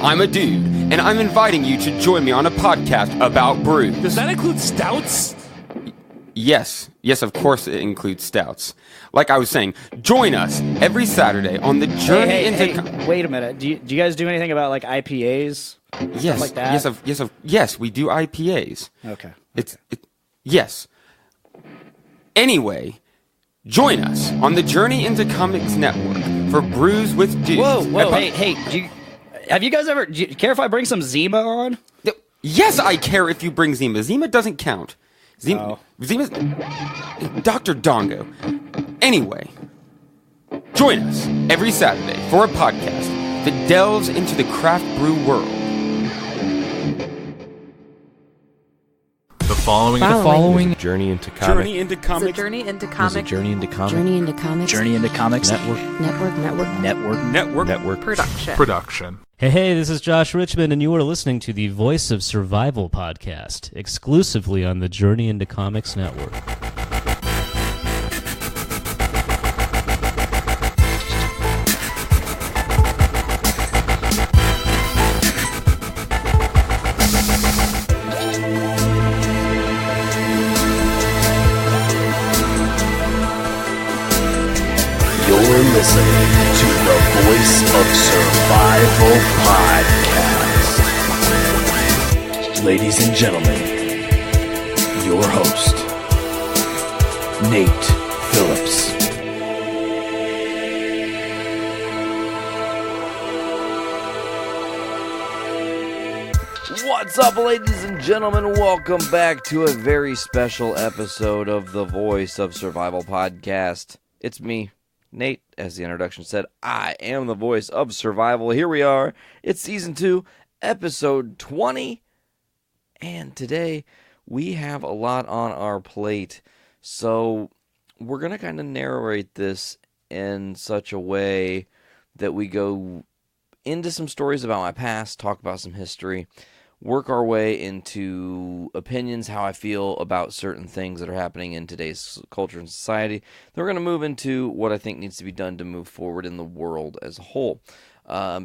I'm a dude, and I'm inviting you to join me on a podcast about brews. Does that include stouts? Yes, of course it includes stouts. Like I was saying, join us every Saturday on the journey into... Wait a minute. Do you guys do anything about like IPAs? Yes, Stuff like that? yes, we do IPAs. Okay. Yes. Anyway, join us on the Journey into Comics Network for Brews with Dudes. Whoa, hey, have you guys ever... Do you care if I bring some Zima on? Yes, I care if you bring Zima. Zima doesn't count. Zima's... Dr. Dongo. Anyway, join us every Saturday for a podcast that delves into the craft brew world. The following is a journey into comics. Journey into comics. It's a journey into comics. Journey into comics. Journey into Comics. Network. production. Hey, this is Josh Richmond, and you are listening to the Voice of Survival podcast, exclusively on the Journey into Comics Network. You're listening to the Voice of Survival podcast. Ladies and gentlemen, your host, Nate Phillips. What's up, ladies and gentlemen? Welcome back to a very special episode of the Voice of Survival podcast. It's me, Nate, as the introduction said. I am the voice of survival. Here we are. It's season 2, episode 20. And today we have a lot on our plate. So we're going to kind of narrate this in such a way that we go into some stories about my past, talk about some history, work our way into opinions, how I feel about certain things that are happening in today's culture and society. Then we're going to move into what I think needs to be done to move forward in the world as a whole.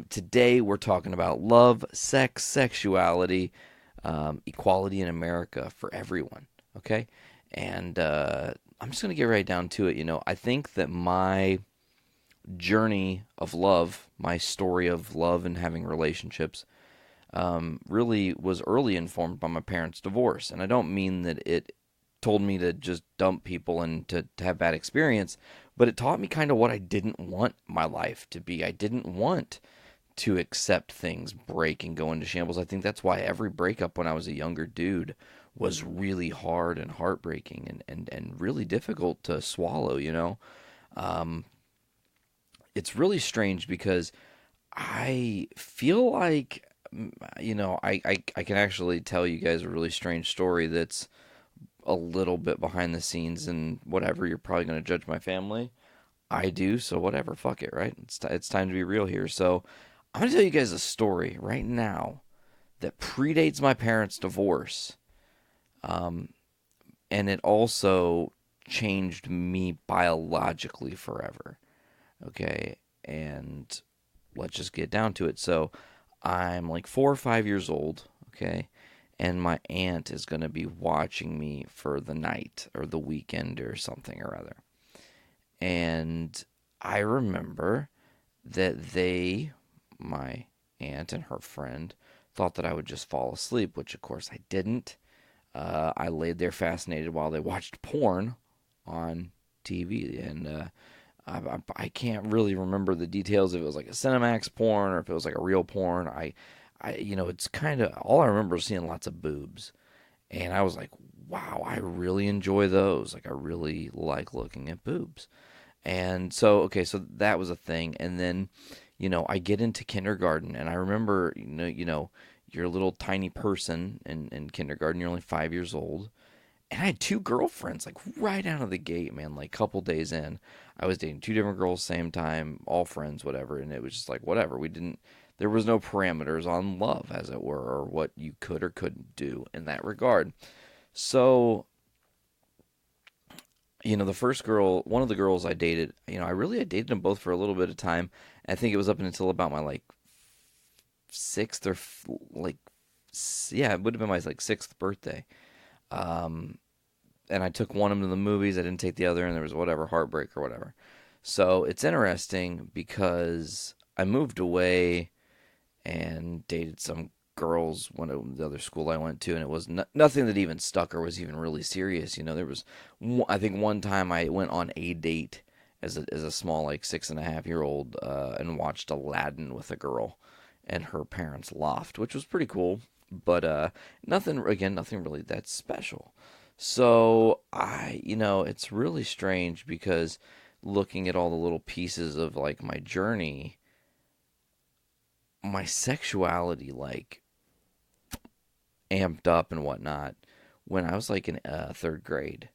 Today we're talking about love, sex, sexuality, equality in America for everyone, okay? And I'm just going to get right down to it. I think that my journey of love, my story of love and having relationships, really was early informed by my parents' divorce. And I don't mean that it told me to just dump people and to have bad experience, but it taught me kind of what I didn't want my life to be. I didn't want to accept things break and go into shambles. I think that's why every breakup when I was a younger dude was really hard and heartbreaking and really difficult to swallow, It's really strange because I feel like I can actually tell you guys a really strange story that's a little bit behind the scenes and whatever. You're probably going to judge my family. I do, so whatever. Fuck it, right? It's time to be real here. So I'm going to tell you guys a story right now that predates my parents' divorce. And it also changed me biologically forever. Okay, and let's just get down to it. So I'm like 4 or 5 years old, okay, and my aunt is going to be watching me for the night or the weekend or something or other. And I remember that my aunt and her friend, thought that I would just fall asleep, which of course I didn't. I laid there fascinated while they watched porn on TV, and I can't really remember the details if it was like a Cinemax porn or if it was like a real porn. It's kind of, all I remember is seeing lots of boobs. And I was like, wow, I really enjoy those. Like, I really like looking at boobs. And so that was a thing. And then, I get into kindergarten, and I remember, you're a little tiny person in kindergarten. You're only 5 years old. And I had 2 girlfriends, like, right out of the gate, man. Like, a couple days in, I was dating 2 different girls same time, all friends, whatever. And it was just like, whatever. There was no parameters on love, as it were, or what you could or couldn't do in that regard. So, the first girl, one of the girls I dated, I dated them both for a little bit of time. I think it was up until about my, 6th or yeah, it would have been my like 6th birthday. And I took one of them to the movies. I didn't take the other, and there was whatever heartbreak or whatever. So it's interesting because I moved away and dated some girls when the other school I went to, and it was nothing that even stuck or was even really serious. You know, there was I think one time I went on a date as a small like 6.5-year-old and watched Aladdin with a girl and her parents' loft, which was pretty cool, but nothing really that special. So it's really strange because looking at all the little pieces of like my journey, my sexuality like amped up and whatnot when I was like in 3rd grade.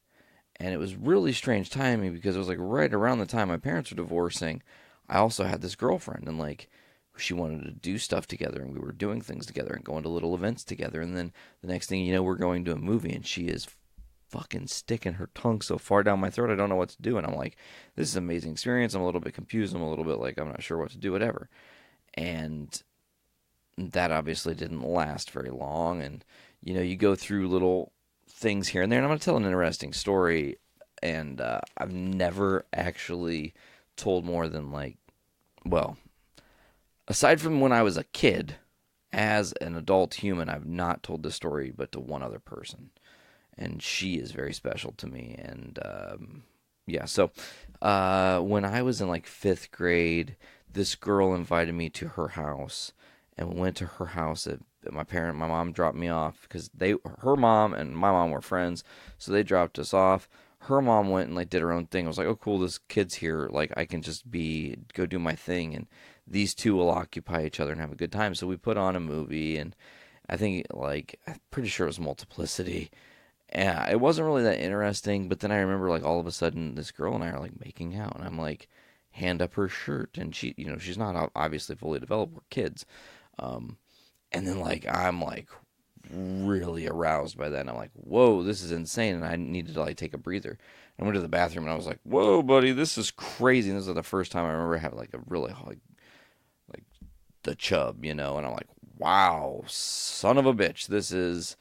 And it was really strange timing because it was like right around the time my parents were divorcing. I also had this girlfriend, and like she wanted to do stuff together, and we were doing things together and going to little events together. And then the next thing you know, we're going to a movie, and she is fucking sticking her tongue so far down my throat I don't know what to do. And I'm like, this is an amazing experience. I'm a little bit confused. I'm a little bit like, I'm not sure what to do, whatever. And that obviously didn't last very long. And, you go through little things here and there. And I'm going to tell an interesting story. And I've never actually told more than aside from when I was a kid, as an adult human, I've not told this story but to one other person. And she is very special to me. And so when I was in like 5th grade, this girl invited me to her house, and we went to her house. My mom dropped me off because her mom and my mom were friends, so they dropped us off. Her mom went and like did her own thing. I was like, oh cool, this kid's here. Like I can just go do my thing, and these two will occupy each other and have a good time. So we put on a movie, and I think I'm pretty sure it was Multiplicity. Yeah, it wasn't really that interesting, but then I remember like all of a sudden this girl and I are like making out, and I'm like, hand up her shirt, and she, she's not obviously fully developed, we're kids, and then like I'm like really aroused by that, and I'm like, whoa, this is insane, and I needed to like take a breather. I went to the bathroom and I was like, whoa, buddy, this is crazy. And this is the first time I remember having like a really like the chub, and I'm like, wow, son of a bitch, this is.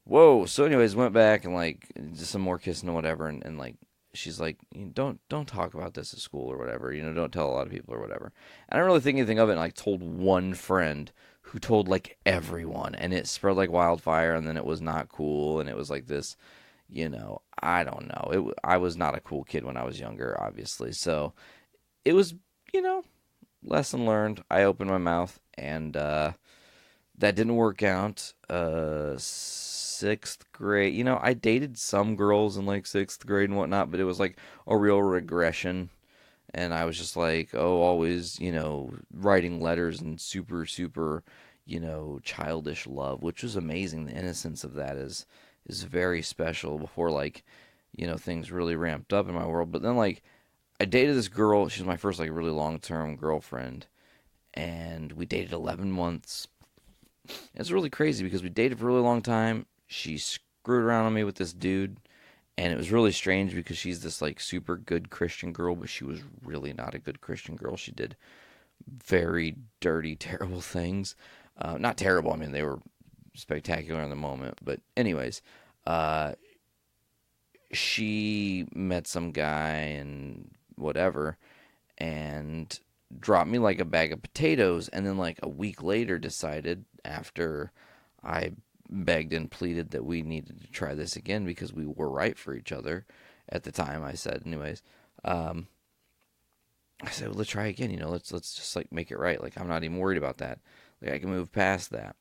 Whoa. So anyways, went back and like just some more kissing and whatever, and like she's like, don't talk about this at school or whatever, don't tell a lot of people or whatever. And I don't really think anything of it, and like told one friend who told like everyone, and it spread like wildfire, and then it was not cool, and it was like this, I don't know. I was not a cool kid when I was younger, obviously. So it was, lesson learned. I opened my mouth, and that didn't work out. 6th grade, I dated some girls in like 6th grade and whatnot, but it was like a real regression. And I was just like, always, writing letters and super, super, childish love, which was amazing. The innocence of that is very special before like, things really ramped up in my world. But then like I dated this girl. She's my first like really long-term girlfriend, and we dated 11 months. It's really crazy because we dated for a really long time. She screwed around on me with this dude, and it was really strange because she's this like super good Christian girl, but she was really not a good Christian girl. She did very dirty, terrible things. Not terrible. I mean, they were spectacular in the moment. But anyways, she met some guy and whatever, and dropped me like a bag of potatoes, and then like a week later decided, after I begged and pleaded that we needed to try this again because we were right for each other at the time, I said anyways, I said, well, let's try again, let's just like make it right. Like I'm not even worried about that. Like I can move past that,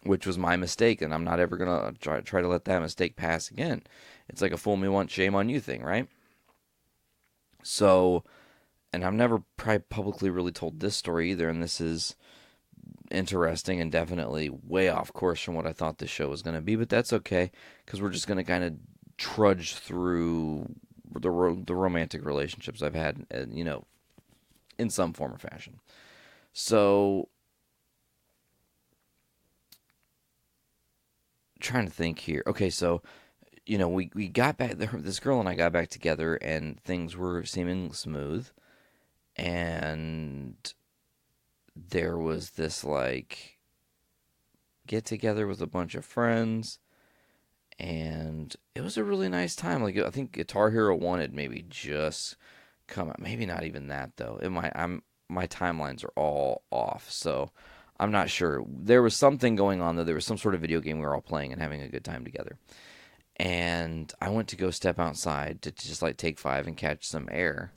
which was my mistake, and I'm not ever gonna try to let that mistake pass again. It's like a fool me once, shame on you thing, right? So, and I've never probably publicly really told this story either, and this is interesting and definitely way off course from what I thought this show was going to be, but that's okay, because we're just going to kind of trudge through the romantic relationships I've had, in some form or fashion. So, trying to think here. Okay, so, we got back, this girl and I got back together, and things were seeming smooth, and there was this like get together with a bunch of friends, and it was a really nice time. Like I think Guitar Hero 1 had maybe just come out, maybe not even that though. My timelines are all off, so I'm not sure. There was something going on though. There was some sort of video game we were all playing and having a good time together. And I went to go step outside to just like take 5 and catch some air.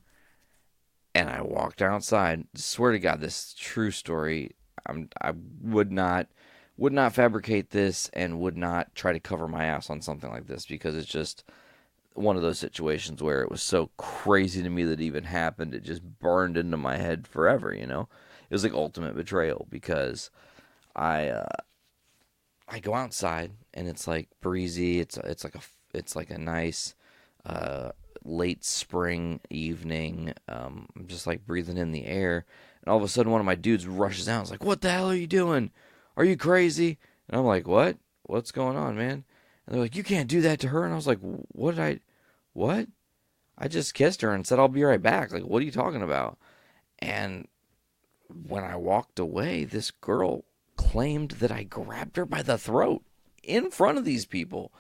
And I walked outside. Swear to God, this is a true story. I would not fabricate this and would not try to cover my ass on something like this, because it's just one of those situations where it was so crazy to me that it even happened. It just burned into my head forever, you know? It was like ultimate betrayal, because I go outside and it's like breezy. It's like a nice late spring evening. I'm just like breathing in the air, and all of a sudden one of my dudes rushes out. It's like, "What the hell are you doing? Are you crazy?" And I'm like, "What? What's going on, man?" And they're like, "You can't do that to her." And I was like, What? I just kissed her and said I'll be right back. Like, what are you talking about? And when I walked away, this girl claimed that I grabbed her by the throat in front of these people.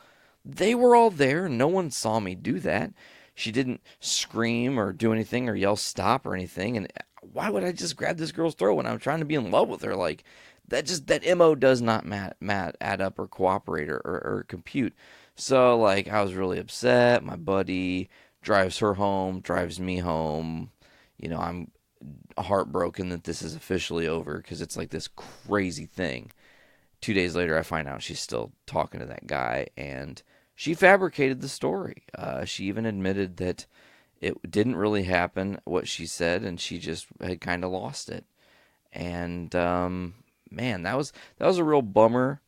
They were all there. No one saw me do that. She didn't scream or do anything or yell stop or anything. And why would I just grab this girl's throat when I'm trying to be in love with her? Like, that MO does not add up or cooperate or compute. So, like, I was really upset. My buddy drives her home, drives me home. You know, I'm heartbroken that this is officially over, because it's like this crazy thing. 2 days later, I find out she's still talking to that guy, and she fabricated the story. She even admitted that it didn't really happen, what she said, and she just had kind of lost it. And man, that was a real bummer.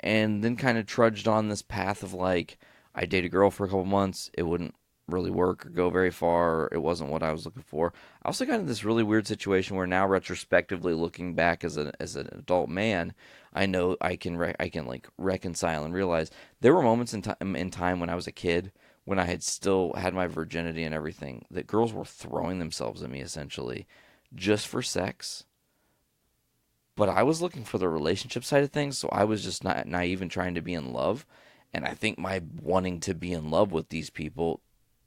And then kind of trudged on this path of like, I dated a girl for a couple months, it wouldn't really work or go very far, or it wasn't what I was looking for. I also got in this really weird situation where now, retrospectively looking back as an adult man, I know I can like reconcile and realize there were moments in time when I was a kid, when I had still had my virginity and everything, that girls were throwing themselves at me essentially just for sex. But I was looking for the relationship side of things, so I was just not naive and trying to be in love. And I think my wanting to be in love with these people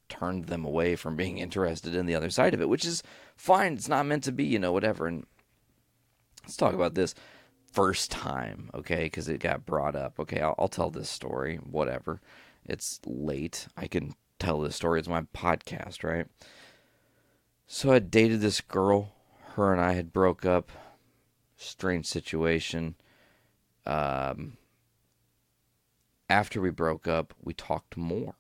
turned them away from being interested in the other side of it, which is fine. It's not meant to be, you know, whatever. And let's talk about this first time, okay, because it got brought up. Okay, I'll tell this story, whatever. It's late. I can tell this story. It's my podcast, right? So I dated this girl. Her and I had broke up. Strange situation. After we broke up, we talked more.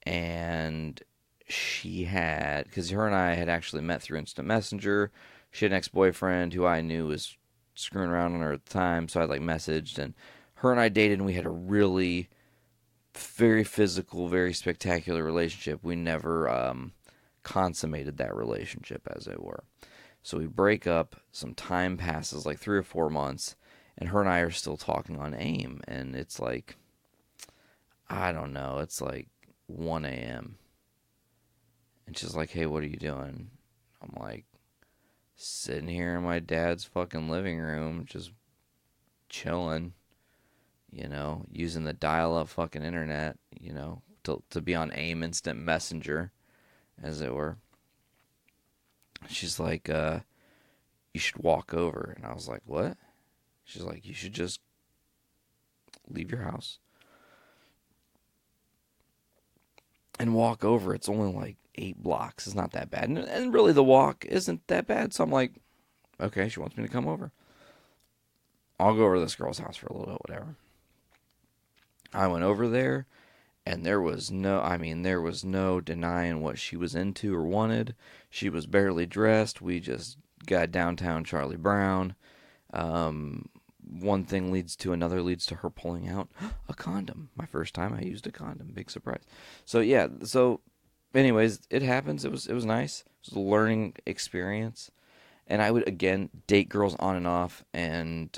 And she had, because her and I had actually met through Instant Messenger. She had an ex-boyfriend who I knew was screwing around on her at the time, so I like messaged, and her and I dated, and we had a really very physical, very spectacular relationship. We never consummated that relationship, as it were. So we break up, some time passes, like 3 or 4 months, and her and I are still talking on AIM, and it's like, I don't know, it's like 1 a.m. And she's like, "Hey, what are you doing?" I'm like, sitting here in my dad's fucking living room, just chilling, you know, using the dial-up fucking internet, you know, to be on AIM, Instant Messenger, as it were. She's like, "You should walk over." And I was like, "What?" She's like, "You should just leave your house and walk over. It's only like 8 blocks. It's not that bad." And really the walk isn't that bad. So I'm like, okay, she wants me to come over. I'll go over to this girl's house for a little bit, whatever. I went over there, and there was no denying what she was into or wanted. She was barely dressed. We just got downtown Charlie Brown. One thing leads to another, leads to her pulling out a condom. My first time I used a condom. Big surprise. So yeah, anyways, it happens. It was nice. It was a learning experience. And I would, again, date girls on and off and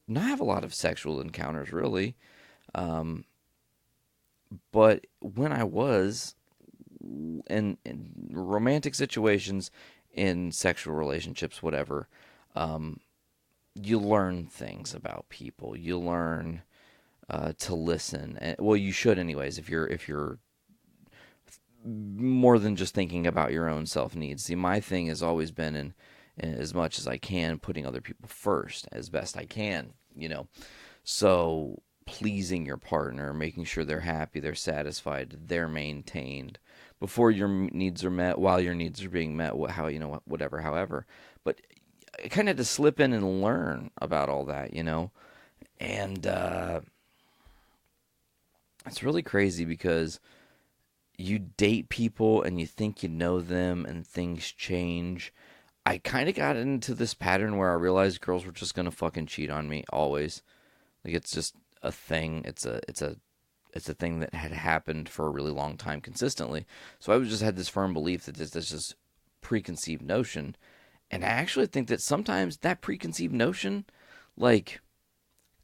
not have a lot of sexual encounters, really. But when I was in romantic situations in sexual relationships, whatever, you learn things about people. You learn to listen. Well, you should anyways if you're more than just thinking about your own self needs. See, my thing has always been in as much as I can, putting other people first as best I can, So pleasing your partner, making sure they're happy, they're satisfied, they're maintained before your needs are met, while your needs are being met, whatever, however. But I kind of had to slip in and learn about all that, And it's really crazy because you date people and you think you know them and things change. I kind of got into this pattern where I realized girls were just going to fucking cheat on me always. Like, it's just a thing. It's a thing that had happened for a really long time consistently. So I just had this firm belief that this just preconceived notion. And I actually think that sometimes that preconceived notion, like,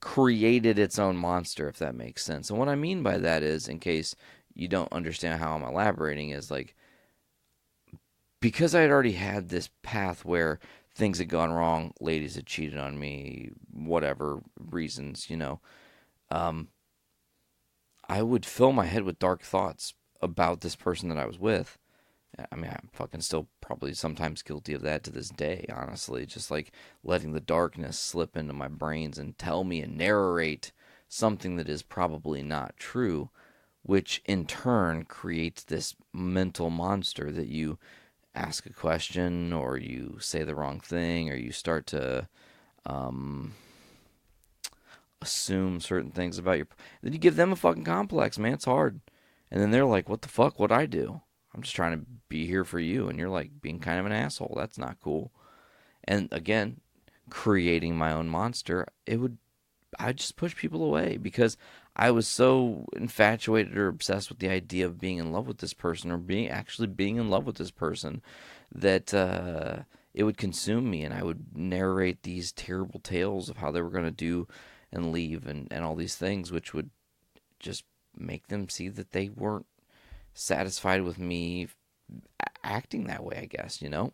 created its own monster, if that makes sense. And what I mean by that is, in case you don't understand how I'm elaborating, is like, because I had already had this path where things had gone wrong, ladies had cheated on me, whatever reasons, I would fill my head with dark thoughts about this person that I was with. I mean, I'm fucking still probably sometimes guilty of that to this day, honestly. Just like letting the darkness slip into my brains and tell me and narrate something that is probably not true, which in turn creates this mental monster that you ask a question, or you say the wrong thing, or you start to assume certain things about your... Then you give them a fucking complex, man. It's hard. And then they're like, what the fuck? What'd I do? I'm just trying to be here for you. And you're like being kind of an asshole. That's not cool. And again, creating my own monster, I'd just push people away because I was so infatuated or obsessed with the idea of being in love with this person, or being in love with this person, that it would consume me, and I would narrate these terrible tales of how they were going to do and leave and all these things, which would just make them see that they weren't satisfied with me acting that way, I guess, And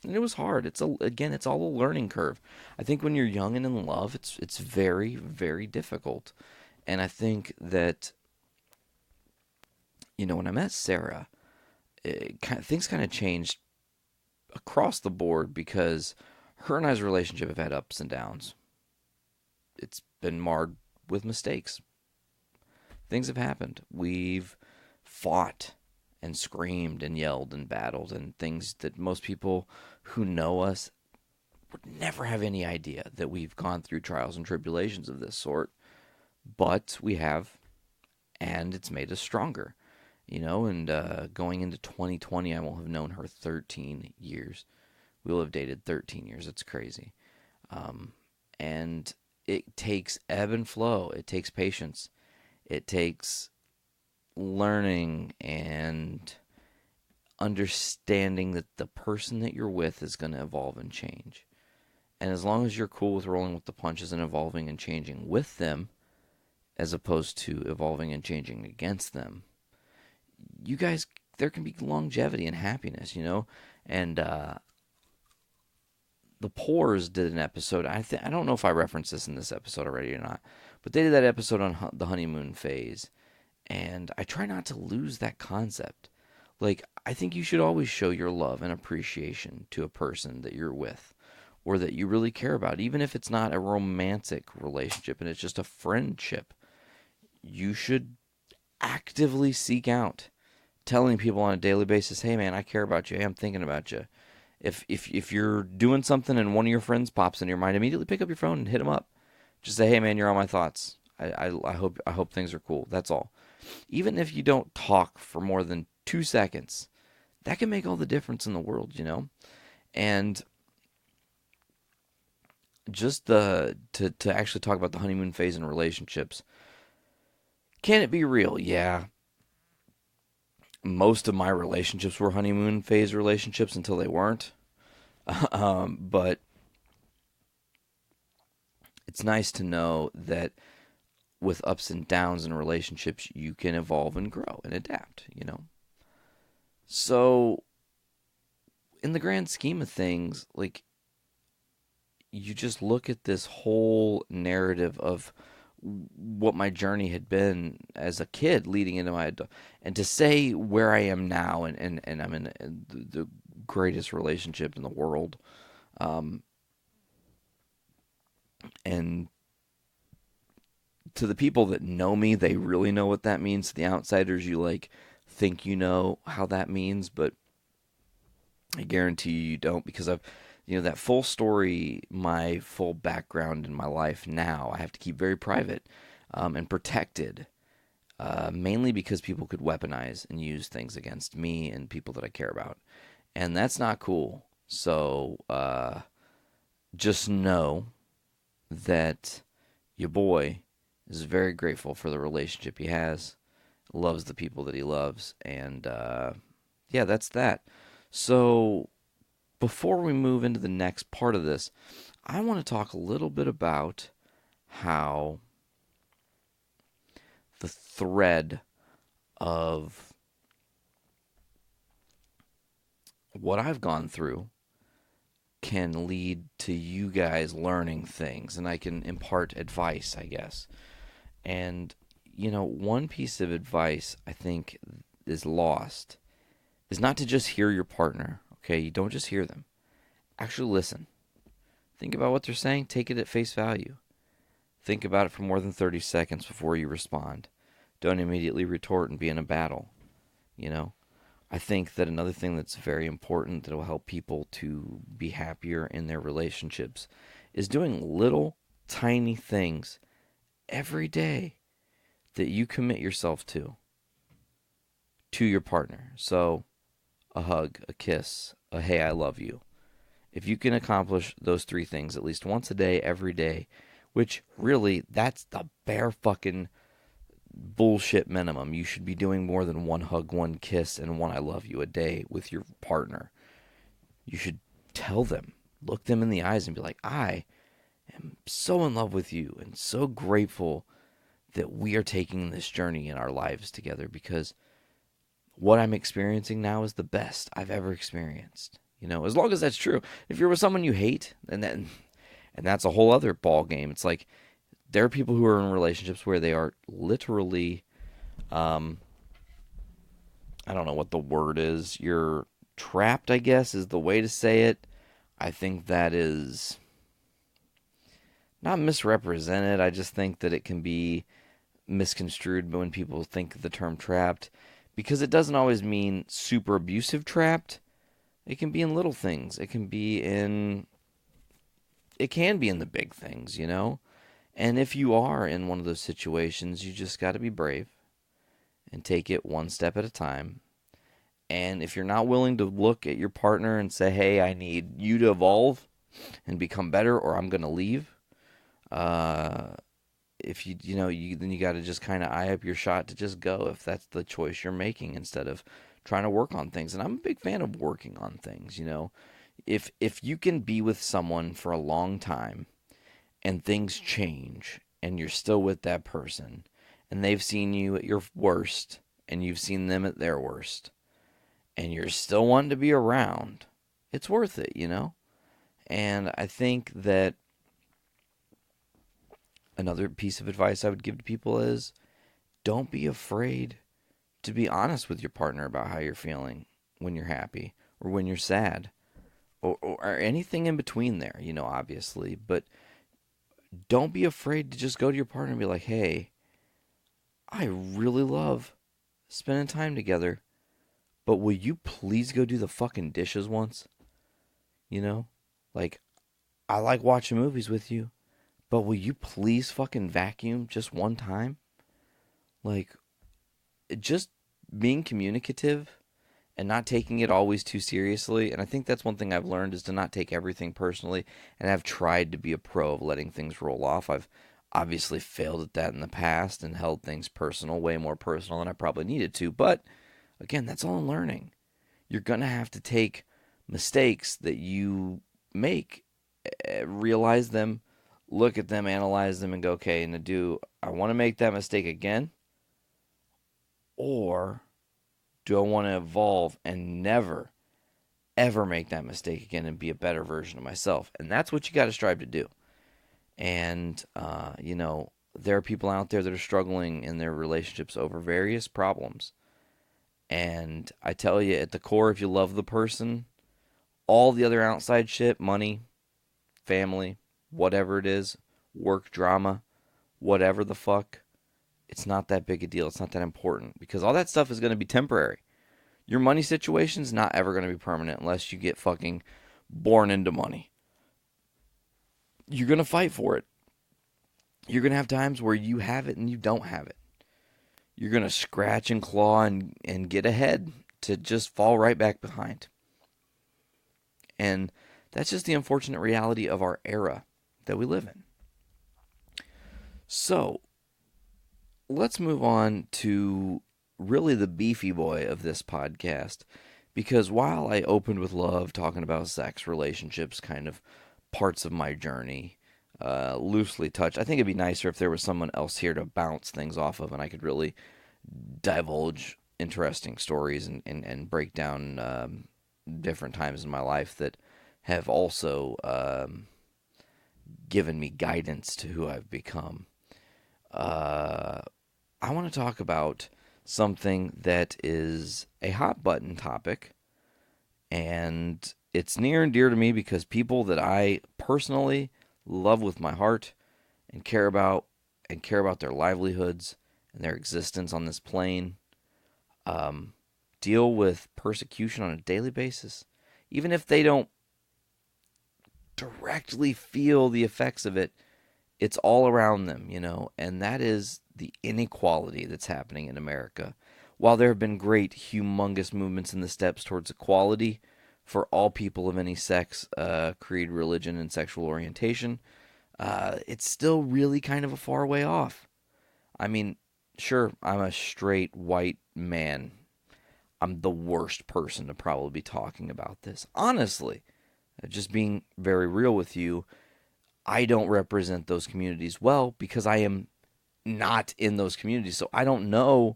it was hard. It's all a learning curve. I think when you're young and in love, it's very, very difficult. And I think that, when I met Sarah, things kind of changed across the board, because her and I's relationship have had ups and downs. It's been marred with mistakes. Things have happened. We've fought and screamed and yelled and battled, and things that most people who know us would never have any idea that we've gone through trials and tribulations of this sort. But we have, and it's made us stronger, and going into 2020, I will have known her 13 years. We will have dated 13 years. It's crazy. And it takes ebb and flow. It takes patience. It takes learning and understanding that the person that you're with is going to evolve and change. And as long as you're cool with rolling with the punches and evolving and changing with them, as opposed to evolving and changing against them, you guys, there can be longevity and happiness, And the Poors did an episode. I don't know if I referenced this in this episode already or not, but they did that episode on the honeymoon phase. And I try not to lose that concept. Like, I think you should always show your love and appreciation to a person that you're with, or that you really care about, even if it's not a romantic relationship and it's just a friendship. You should actively seek out telling people on a daily basis, hey man, I care about you. Hey, I'm thinking about you. If you're doing something and one of your friends pops into your mind, immediately pick up your phone and hit them up. Just say, hey man, you're on my thoughts. I hope things are cool. That's all. Even if you don't talk for more than 2 seconds, that can make all the difference in the world, And just to actually talk about the honeymoon phase in relationships, can it be real? Yeah. Most of my relationships were honeymoon phase relationships until they weren't. But it's nice to know that with ups and downs in relationships, you can evolve and grow and adapt, So in the grand scheme of things, like, you just look at this whole narrative of what my journey had been as a kid leading into my adult, and to say where I am now, and I'm in the greatest relationship in the world, and to the people that know me, they really know what that means. To the outsiders, you like think you know how that means, but I guarantee you don't, because I've, that full story, my full background in my life now, I have to keep very private and protected, mainly because people could weaponize and use things against me and people that I care about. And that's not cool. So just know that your boy is very grateful for the relationship he has, loves the people that he loves, and yeah, that's that. So before we move into the next part of this, I want to talk a little bit about how the thread of what I've gone through can lead to you guys learning things, and I can impart advice, I guess. And, one piece of advice I think is lost is not to just hear your partner, okay? You don't just hear them. Actually listen. Think about what they're saying. Take it at face value. Think about it for more than 30 seconds before you respond. Don't immediately retort and be in a battle, I think that another thing that's very important that will help people to be happier in their relationships is doing little, tiny things every day that you commit yourself to your partner. So, a hug, a kiss, a hey, I love you. If you can accomplish those 3 things at least once a day, every day, which really, that's the bare fucking bullshit minimum. You should be doing more than 1 hug, 1 kiss, and 1 I love you a day with your partner. You should tell them, look them in the eyes and be like, I am so in love with you and so grateful that we are taking this journey in our lives together, because what I'm experiencing now is the best I've ever experienced. As long as that's true. If you're with someone you hate, and that's a whole other ball game. It's like, there are people who are in relationships where they are literally, I don't know what the word is. You're trapped, I guess, is the way to say it. I think that is not misrepresented. I just think that it can be misconstrued when people think the term trapped, because it doesn't always mean super abusive trapped. It can be in little things. It can be in the big things, And if you are in one of those situations, you just got to be brave and take it one step at a time. And if you're not willing to look at your partner and say, hey, I need you to evolve and become better, or I'm going to leave, if then you got to just kind of eye up your shot to just go, if that's the choice you're making, instead of trying to work on things. And I'm a big fan of working on things, If you can be with someone for a long time and things change and you're still with that person and they've seen you at your worst and you've seen them at their worst and you're still wanting to be around, it's worth it, And I think that another piece of advice I would give to people is, don't be afraid to be honest with your partner about how you're feeling when you're happy or when you're sad, or anything in between there, obviously. But don't be afraid to just go to your partner and be like, hey, I really love spending time together, but will you please go do the fucking dishes once? Like, I like watching movies with you, but will you please fucking vacuum just one time? Like, just being communicative and not taking it always too seriously. And I think that's one thing I've learned, is to not take everything personally. And I've tried to be a pro of letting things roll off. I've obviously failed at that in the past and held things personal, way more personal than I probably needed to. But again, that's all in learning. You're going to have to take mistakes that you make, realize them, look at them, analyze them, and go, okay, and do I want to make that mistake again? Or do I want to evolve and never, ever make that mistake again and be a better version of myself. And that's what you got to strive to do. And, there are people out there that are struggling in their relationships over various problems. And I tell you, at the core, if you love the person, all the other outside shit, money, family, whatever it is, work, drama, whatever the fuck, it's not that big a deal. It's not that important because all that stuff is going to be temporary. Your money situation's not ever going to be permanent unless you get fucking born into money. You're going to fight for it. You're going to have times where you have it and you don't have it. You're going to scratch and claw and get ahead to just fall right back behind. And that's just the unfortunate reality of our era that we live in. So, let's move on to really the beefy boy of this podcast. Because while I opened with love, talking about sex, relationships, kind of parts of my journey, loosely touched, I think it'd be nicer if there was someone else here to bounce things off of and I could really divulge interesting stories and break down different times in my life that have also given me guidance to who I've become. I want to talk about something that is a hot button topic, and it's near and dear to me because people that I personally love with my heart and care about their livelihoods and their existence on this plane, deal with persecution on a daily basis, even if they don't directly feel the effects of it. It's all around them, and that is the inequality that's happening in America. While there have been great, humongous movements in the steps towards equality for all people of any sex, creed, religion, and sexual orientation, it's still really kind of a far way off. I mean, sure, I'm a straight white man. I'm the worst person to probably be talking about this. Honestly, just being very real with you, I don't represent those communities well because I am not in those communities. So I don't know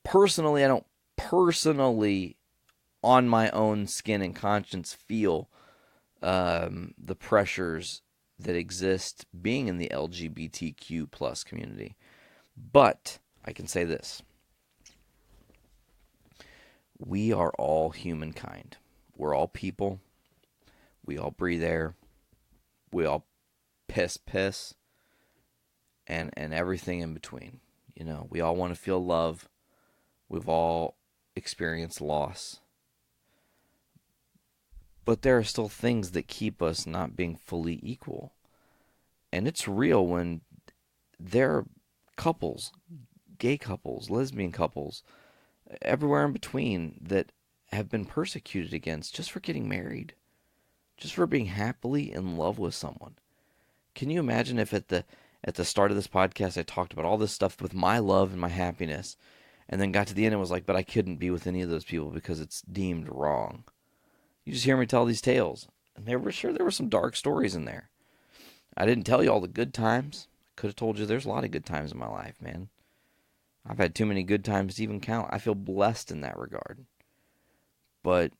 personally, on my own skin and conscience feel the pressures that exist being in the LGBTQ plus community. But I can say this. We are all humankind. We're all people. We all breathe air. We all piss, and everything in between. We all want to feel love. We've all experienced loss. But there are still things that keep us not being fully equal. And it's real when there are couples, gay couples, lesbian couples, everywhere in between that have been persecuted against just for getting married, just for being happily in love with someone. Can you imagine if at the start of this podcast I talked about all this stuff with my love and my happiness, and then got to the end and was like, but I couldn't be with any of those people because it's deemed wrong. You just hear me tell these tales, and there were some dark stories in there. I didn't tell you all the good times. I could have told you there's a lot of good times in my life, man. I've had too many good times to even count. I feel blessed in that regard. But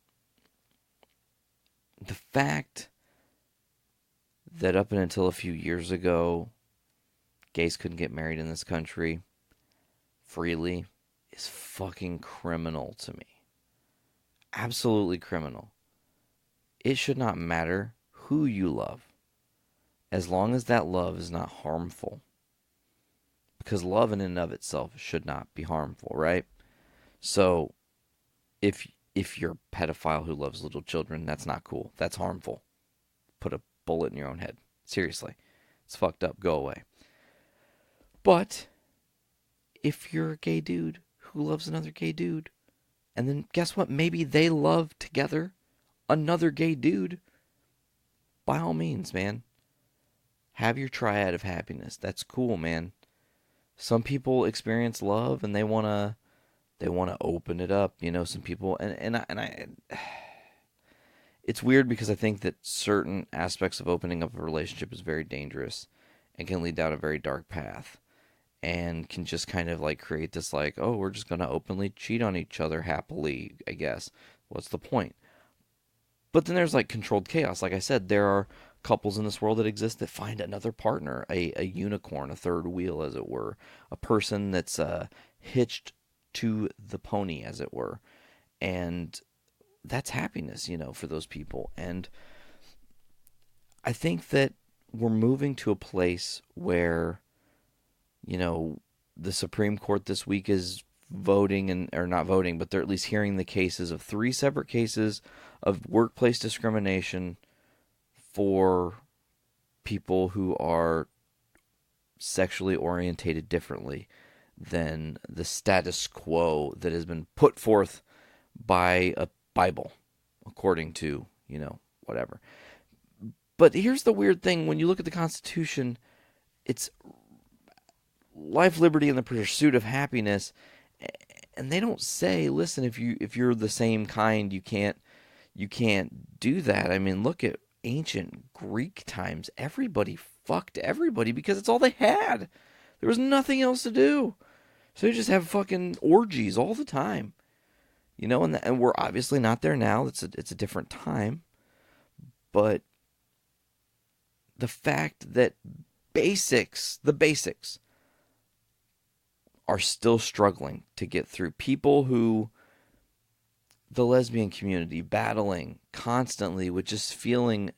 the fact that up until a few years ago, gays couldn't get married in this country freely is fucking criminal to me. Absolutely criminal. It should not matter who you love, as long as that love is not harmful. Because love in and of itself should not be harmful, right? So, if you're a pedophile who loves little children, that's not cool. That's harmful. Put a bullet in your own head. Seriously. It's fucked up. Go away. But if you're a gay dude who loves another gay dude, and then guess what? Maybe they love together another gay dude. By all means, man. Have your triad of happiness. That's cool, man. Some people experience love and they want to open it up, some people and I it's weird because I think that certain aspects of opening up a relationship is very dangerous and can lead down a very dark path and can just kind of like create this like, oh, we're just going to openly cheat on each other happily, I guess. What's the point? But then there's like controlled chaos. Like I said, there are couples in this world that exist that find another partner, a unicorn, a third wheel, as it were, a person that's hitched to the pony, as it were. And that's happiness, for those people. And I think that we're moving to a place where, the Supreme Court this week is voting or not voting, but they're at least hearing the cases of 3 separate cases of workplace discrimination for people who are sexually orientated differently than the status quo that has been put forth by a Bible, according to, whatever. But here's the weird thing. When you look at the Constitution, it's life, liberty, and the pursuit of happiness. And they don't say, listen, if you're the same kind, you can't do that. I mean, look at ancient Greek times. Everybody fucked everybody because it's all they had. There was nothing else to do. So you just have fucking orgies all the time. And we're obviously not there now. It's a different time. But the fact that the basics are still struggling to get through. People who, the lesbian community, battling constantly with just feeling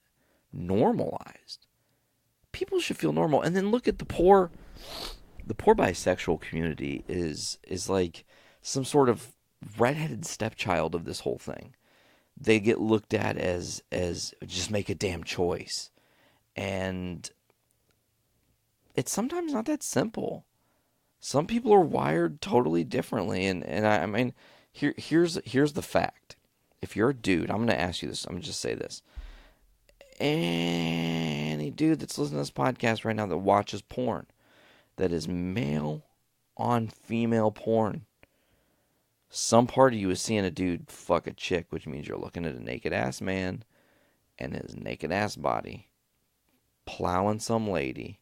normalized. People should feel normal. And then look at the poor bisexual community is like some sort of redheaded stepchild of this whole thing. They get looked at as just make a damn choice. And it's sometimes not that simple. Some people are wired totally differently, and I mean, here's the fact. If you're a dude, I'm going to ask you this. I'm going to just say this. Any dude that's listening to this podcast right now that watches porn, that is male on female porn, some part of you is seeing a dude fuck a chick, which means you're looking at a naked ass man and his naked ass body plowing some lady.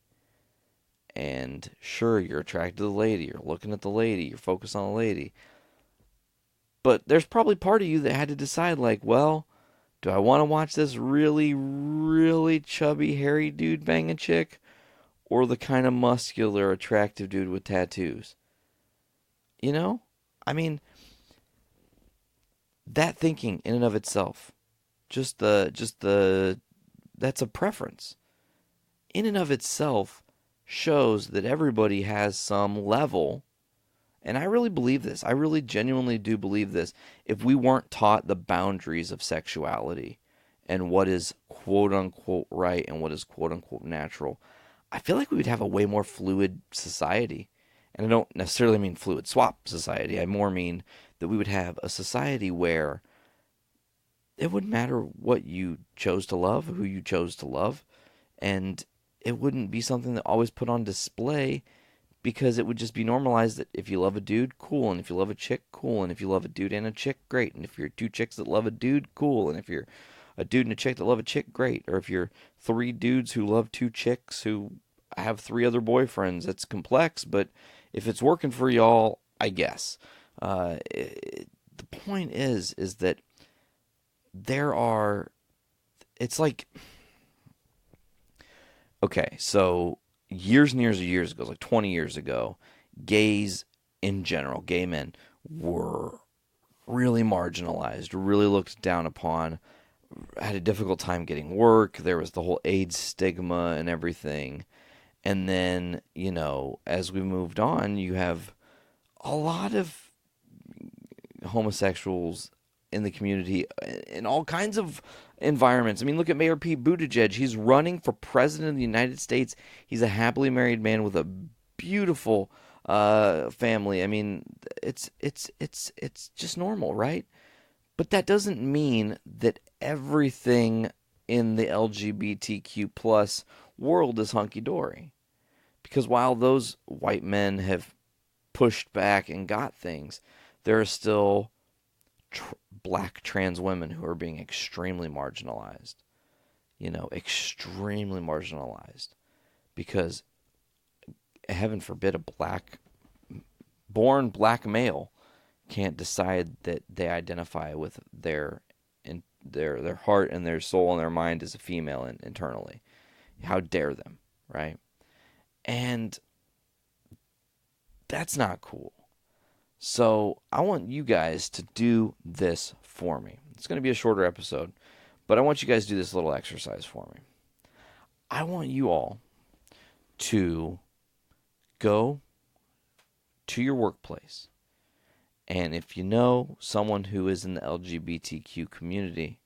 And sure, you're attracted to the lady, you're looking at the lady, you're focused on the lady. But there's probably part of you that had to decide, like, well, do I want to watch this really, really chubby, hairy dude bang a chick? Or the kind of muscular, attractive dude with tattoos? I mean, that thinking in and of itself, that's a preference. In and of itself shows that everybody has some level, and I really believe this. I really genuinely do believe this. If we weren't taught the boundaries of sexuality and what is quote-unquote right and what is quote-unquote natural, I feel like we would have a way more fluid society. And I don't necessarily mean fluid swap society. I more mean that we would have a society where it wouldn't matter what you chose to love, who you chose to love, and it wouldn't be something that always put on display, because it would just be normalized that if you love a dude, cool, and if you love a chick, cool, and if you love a dude and a chick, great, and if you're 2 chicks that love a dude, cool, and if you're a dude and a chick that love a chick, great, or if you're 3 dudes who love 2 chicks who have 3 other boyfriends, it's complex, but if it's working for y'all, I guess. The point is that it's like, okay, so years and years and years ago, like 20 years ago, gays in general, gay men, were really marginalized, really looked down upon, had a difficult time getting work. There was the whole AIDS stigma and everything. And then, as we moved on, you have a lot of homosexuals in the community in all kinds of environments. I mean, look at Mayor Pete Buttigieg. He's running for president of the United States. He's a happily married man with a beautiful family. I mean, it's just normal, right? But that doesn't mean that everything in the LGBTQ plus world is hunky-dory. Because while those white men have pushed back and got things, there are still black trans women who are being extremely marginalized. Extremely marginalized. Because, heaven forbid, a born black male can't decide that they identify with their their heart and their soul and their mind is a female internally. How dare them, right? And that's not cool. So I want you guys to do this for me. It's going to be a shorter episode, but I want you guys to do this little exercise for me. I want you all to go to your workplace, and if you know someone who is in the LGBTQ community,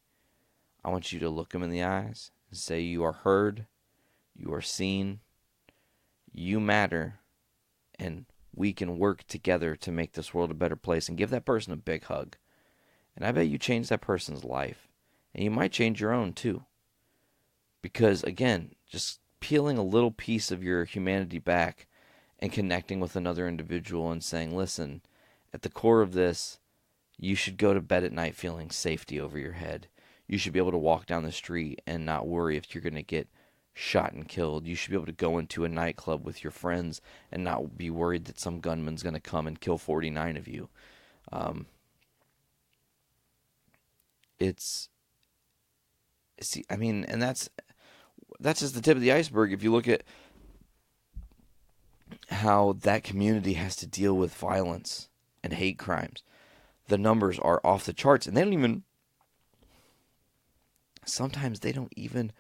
I want you to look them in the eyes and say, you are heard, you are seen, you matter, and we can work together to make this world a better place, and give that person a big hug. And I bet you change that person's life, and you might change your own too. Because again, just peeling a little piece of your humanity back and connecting with another individual and saying, listen, at the core of this, you should go to bed at night feeling safety over your head. You should be able to walk down the street and not worry if you're going to get shot and killed. You should be able to go into a nightclub with your friends and not be worried that some gunman's going to come and kill 49 of you. And that's just the tip of the iceberg. If you look at how that community has to deal with violence and hate crimes, the numbers are off the charts, and sometimes they don't even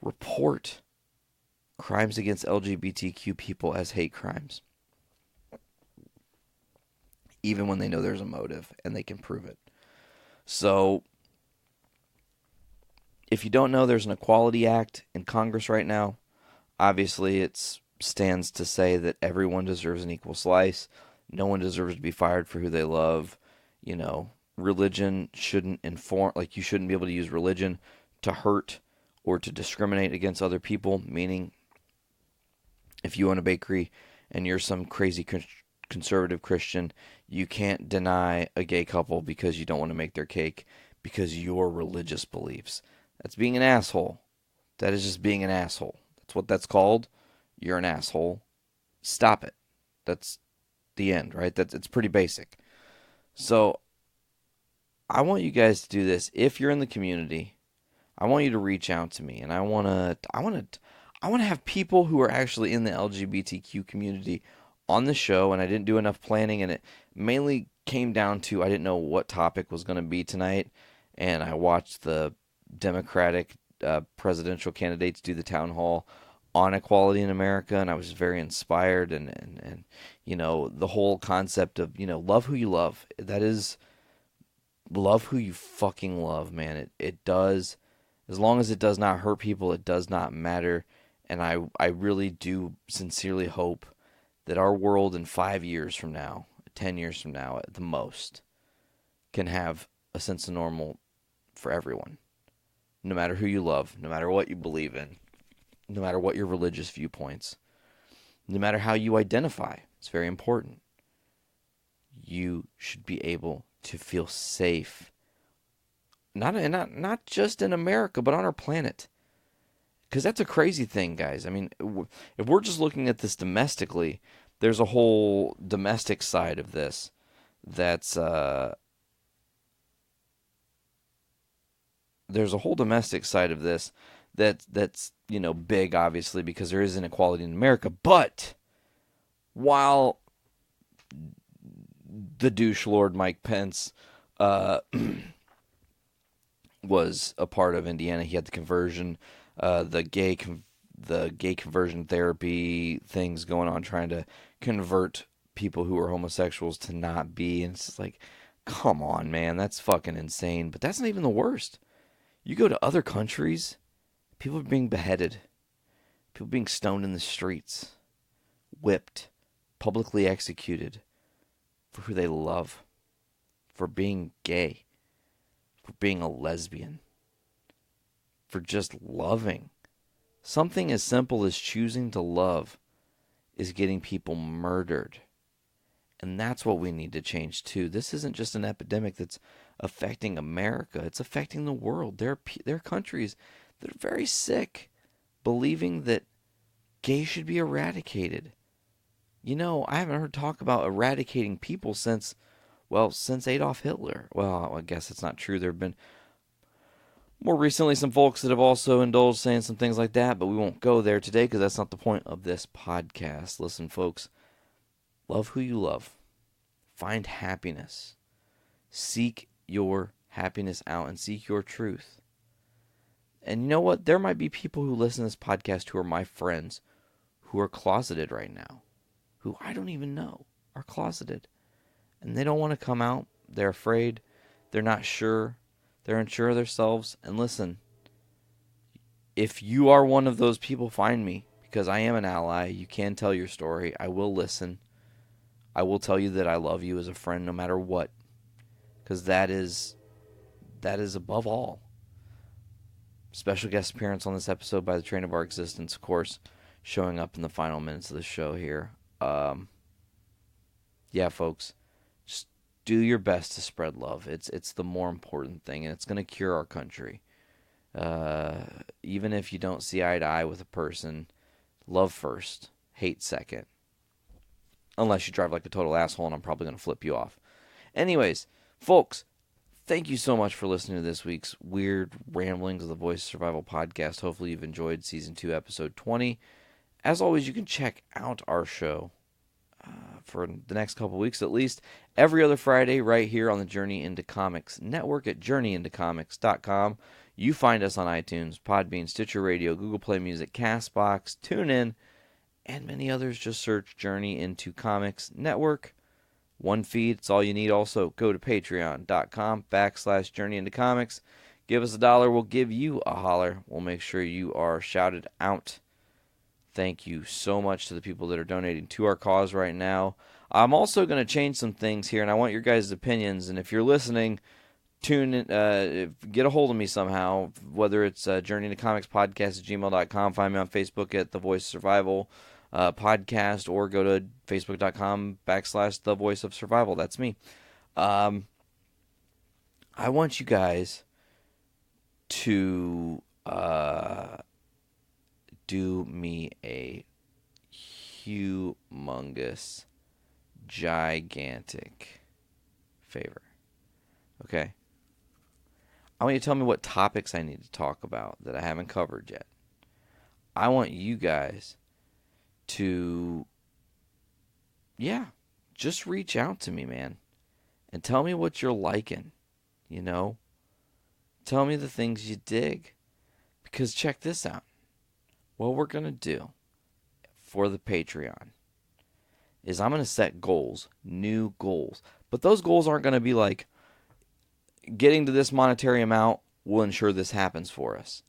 report crimes against LGBTQ people as hate crimes, even when they know there's a motive and they can prove it. So if you don't know, there's an Equality Act in Congress right now. Obviously, it stands to say that everyone deserves an equal slice. No one deserves to be fired for who they love. You know, religion shouldn't you shouldn't be able to use religion to hurt or to discriminate against other people. Meaning, if you own a bakery and you're some crazy conservative Christian, you can't deny a gay couple because you don't want to make their cake because of your religious beliefs. That's being an asshole. That is just being an asshole. That's what that's called. You're an asshole. Stop it. That's the end, right? It's pretty basic. So I want you guys to do this. If you're in the community, I want you to reach out to me, and I want to have people who are actually in the LGBTQ community on the show. And I didn't do enough planning, and it mainly came down to I didn't know what topic was going to be tonight, and I watched the Democratic presidential candidates do the town hall on equality in America, and I was very inspired, and you know, the whole concept of, you know, love who you love. That is, love who you fucking love, man. It does, as long as it does not hurt people, it does not matter. And I really do sincerely hope that our world in 5 years from now, 10 years from now at the most, can have a sense of normal for everyone. No matter who you love, no matter what you believe in, no matter what your religious viewpoints, no matter how you identify. It's very important. You should be able to feel safe, not just in America, but on our planet. Because that's a crazy thing, guys. I mean, if we're just looking at this domestically, there's a whole domestic side of this that's you know, big, obviously, because there is inequality in America. But while the douche lord Mike Pence was a part of Indiana, he had the conversion, the gay conversion therapy things going on, trying to convert people who are homosexuals to not be. And it's just like, come on, man, that's fucking insane. But that's not even the worst. You go to other countries, people are being beheaded, people being stoned in the streets, whipped, publicly executed for who they love, for being gay, for being a lesbian, for just loving. Something as simple as choosing to love is getting people murdered. And that's what we need to change too. This isn't just an epidemic that's affecting America. It's affecting the world. There are countries that are very sick, believing that gay should be eradicated. You know, I haven't heard talk about eradicating people since Adolf Hitler. Well, I guess it's not true. There have been More recently, some folks that have also indulged saying some things like that, but we won't go there today because that's not the point of this podcast. Listen, folks, love who you love. Find happiness. Seek your happiness out and seek your truth. And you know what? There might be people who listen to this podcast who are my friends who are closeted right now, who I don't even know are closeted. And they don't want to come out. They're afraid. They're not sure. They're unsure of themselves. And listen, if you are one of those people, find me, because I am an ally. You can tell your story. I will listen. I will tell you that I love you as a friend no matter what, because that is above all. Special guest appearance on this episode by the Train of Our Existence, of course, showing up in the final minutes of the show here. Yeah, folks, just do your best to spread love. It's the more important thing, and it's going to cure our country. Even if you don't see eye to eye with a person, love first, hate second. Unless you drive like a total asshole, and I'm probably going to flip you off. Anyways, folks, thank you so much for listening to this week's Weird Ramblings of the Voice of Survival podcast. Hopefully you've enjoyed Season 2, Episode 20. As always, you can check out our show for the next couple weeks at least, every other Friday right here on the Journey Into Comics network at journeyintocomics.com. You find us on iTunes, Podbean, Stitcher Radio, Google Play Music, CastBox, TuneIn, and many others. Just search Journey Into Comics Network. One feed, it's all you need. Also, go to patreon.com/Journey Into Comics. Give us $1, we'll give you a holler. We'll make sure you are shouted out. Thank you so much to the people that are donating to our cause right now. I'm also going to change some things here, and I want your guys' opinions. And if you're listening, tune in, get a hold of me somehow, whether it's Journey Into Comics Podcast at gmail.com. Find me on Facebook at The Voice of Survival Podcast, or go to facebook.com/The Voice of Survival. That's me. I want you guys to do me a humongous, gigantic favor. Okay? I want you to tell me what topics I need to talk about that I haven't covered yet. I want you guys to, just reach out to me, man. And tell me what you're liking, you know? Tell me the things you dig. Because check this out. What we're going to do for the Patreon is I'm going to set goals, new goals. But those goals aren't going to be like, getting to this monetary amount will ensure this happens for us.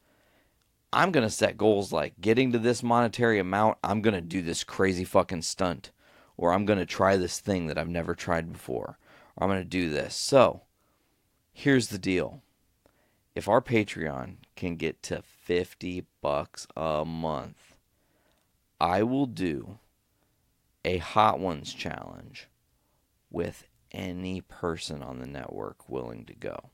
I'm going to set goals like, getting to this monetary amount, I'm going to do this crazy fucking stunt. Or I'm going to try this thing that I've never tried before. Or I'm going to do this. So, here's the deal. If our Patreon can get to $50 a month, I will do a Hot Ones challenge with any person on the network willing to go.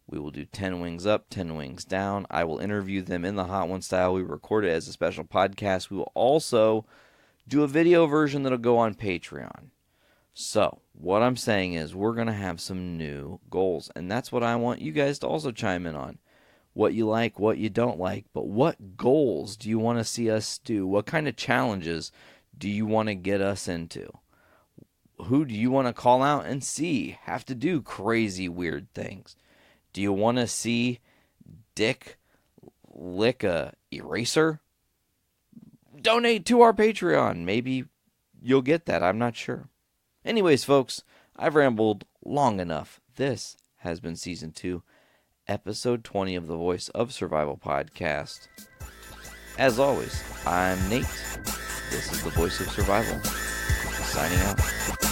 We will do 10 wings up, 10 wings down. I will interview them in the Hot One style. We record it as a special podcast. We will also do a video version that'll go on Patreon. So, what I'm saying is we're going to have some new goals. And that's what I want you guys to also chime in on. What you like, what you don't like. But what goals do you want to see us do? What kind of challenges do you want to get us into? Who do you want to call out and see have to do crazy, weird things? Do you want to see Dick lick a eraser? Donate to our Patreon. Maybe you'll get that. I'm not sure. Anyways, folks, I've rambled long enough. This has been Season 2, Episode 20 of the Voice of Survival podcast. As always, I'm Nate. This is the Voice of Survival. Signing out.